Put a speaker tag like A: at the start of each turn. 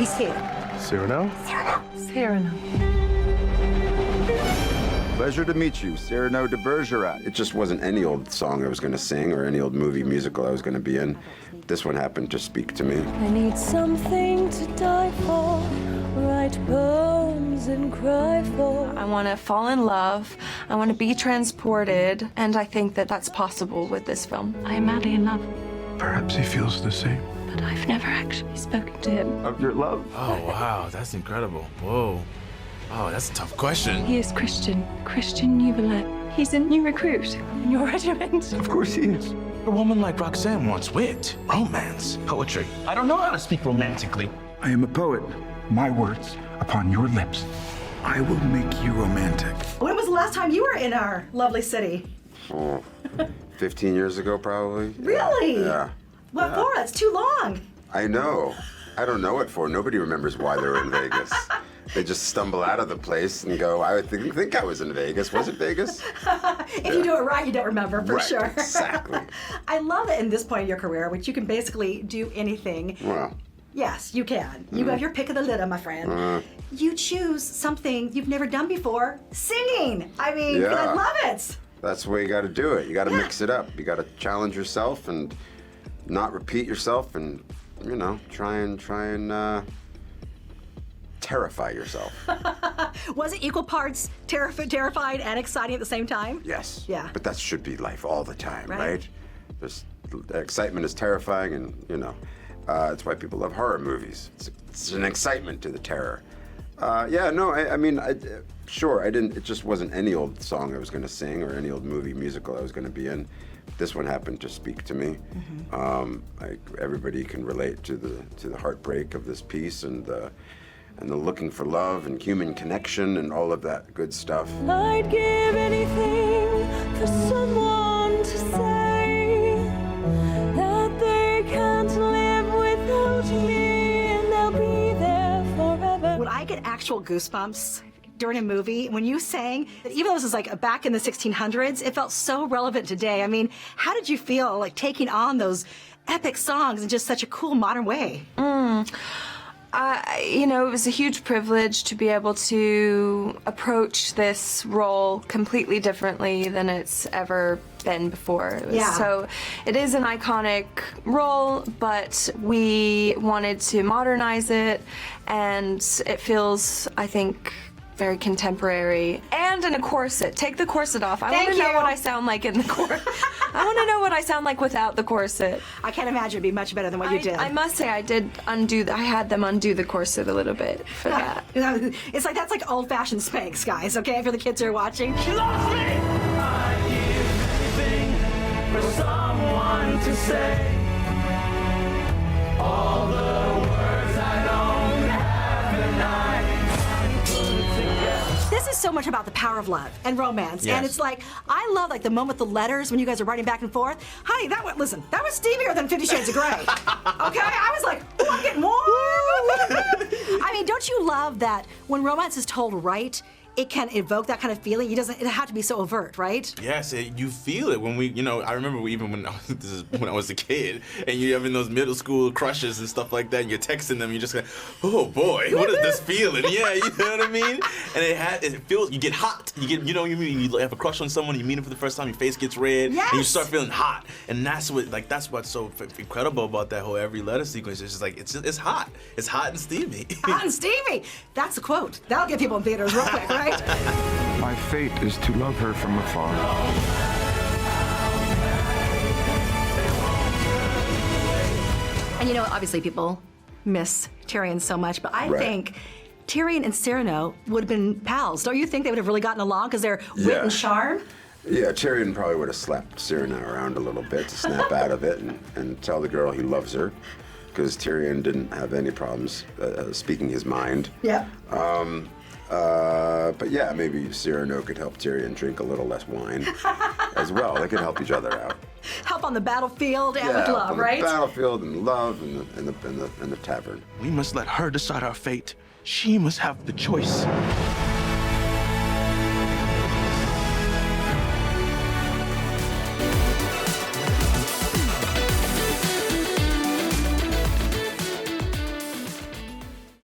A: He's here.
B: Cyrano?
C: Cyrano.
D: Pleasure to meet you, Cyrano de Bergerac. It just wasn't any old song I was going to sing or any old movie musical I was going to be in. This one happened to speak to me.
E: I need something to die for, write poems and cry for.
C: I want to fall in love, I want to be transported, and I think that that's possible with this film.
E: I am madly in love,
B: Perhaps he feels the same.
E: but I've never actually spoken to him.
D: Of your love?
F: Oh, wow, that's incredible. Whoa. Oh, that's a tough question.
E: He is Christian Yuvelet. He's a new recruit in your regiment.
B: Of course he is.
F: A woman like Roxanne wants wit, romance, poetry.
G: I don't know how to speak romantically.
B: I am a poet. My words upon your lips. I will make you romantic.
A: When was the last time you were in our lovely city?
D: Oh, 15 years ago, probably.
A: Really?
D: Yeah.
A: What for? That's too long.
D: I know. I don't know what for. Nobody remembers why they were in Vegas. They just stumble out of the place and go, I would think I was in Vegas. Was it Vegas?
A: If you do it right, you don't remember for
D: Right,
A: sure.
D: exactly.
A: I love it in this point of your career, which you can basically do anything.
D: Well,
A: Yes, you can. You have your pick of the litter, my friend. You choose something you've never done before, singing. I mean,
D: Yeah.
A: I love it.
D: that's the way you got to do it. You got to mix it up. You got to challenge yourself and not repeat yourself, and you know, try and terrify yourself.
A: Was it equal parts terrified and exciting at the same time?
D: Yes.
A: Yeah.
D: But that should be life all the time,
A: Right.
D: right? There's excitement is terrifying, and you know, it's why people love horror movies. It's an excitement to the terror. Yeah, no, I mean, sure, I didn't. It just wasn't any old song I was going to sing or any old movie musical I was going to be in. This one happened to speak to me. Like everybody can relate to the heartbreak of this piece and the looking for love and human connection and all of that good stuff.
E: I'd give anything for someone to say that they can't live without me and they'll be there forever.
A: When I get actual goosebumps during a movie, when you sang, even though this is like back in the 1600s, it felt so relevant today. I mean, how did you feel like taking on those epic songs in just such a cool modern way?
C: You know, it was a huge privilege to be able to approach this role completely differently than it's ever been before. So it is an iconic role, but we wanted to modernize it, and it feels, I think, very contemporary. And in a corset. Take the corset off. I want to know what I sound like in the corset. I want to know what I sound like without the corset.
A: I can't imagine it'd be much better than what you did.
C: I must say, I did undo. I had them undo the corset a little bit for that.
A: It's like, that's like old-fashioned Spanx, guys, okay, for the kids who are watching.
G: She loves me! I'd give anything for someone to say all the words I don't have and I put together.
A: This is so much about the power of love and romance.
F: Yes.
A: And it's like, I love like the moment with the letters when you guys are writing back and forth. Honey, that was steamier than 50 Shades of Grey. Okay? I was like, oh, I'm getting warm. I mean, don't you love that when romance is told right, it can evoke that kind of feeling? It doesn't have to be so overt, right?
F: Yes, you feel it when we, you know, I remember even when when I was a kid, and you're having those middle school crushes and stuff like that, and you're texting them, you're just like, oh boy, what is this feeling? Yeah, you know what I mean? And it feels, you get hot, you know what you mean? You have a crush on someone, you meet them for the first time, your face gets red, and you start feeling hot, and that's what's so incredible about that whole every letter sequence. It's just like, it's hot and steamy.
A: Hot and steamy. That's a quote. That'll get people in theaters real quick, right?
B: My fate is to love her from afar.
A: And you know, obviously people miss Tyrion so much, but I think Tyrion and Cyrano would have been pals. Don't you think they would have really gotten along because they're wit and charm?
D: Yeah, Tyrion probably would have slapped Cyrano around a little bit to snap out of it and tell the girl he loves her, because Tyrion didn't have any problems speaking his mind.
A: Yeah.
D: But yeah, maybe Cyrano could help Tyrion drink a little less wine as well. They could help each other out.
A: Help on the battlefield and with
D: on
A: love, right?
D: the battlefield and love and the tavern.
G: We must let her decide our fate. She must have the choice.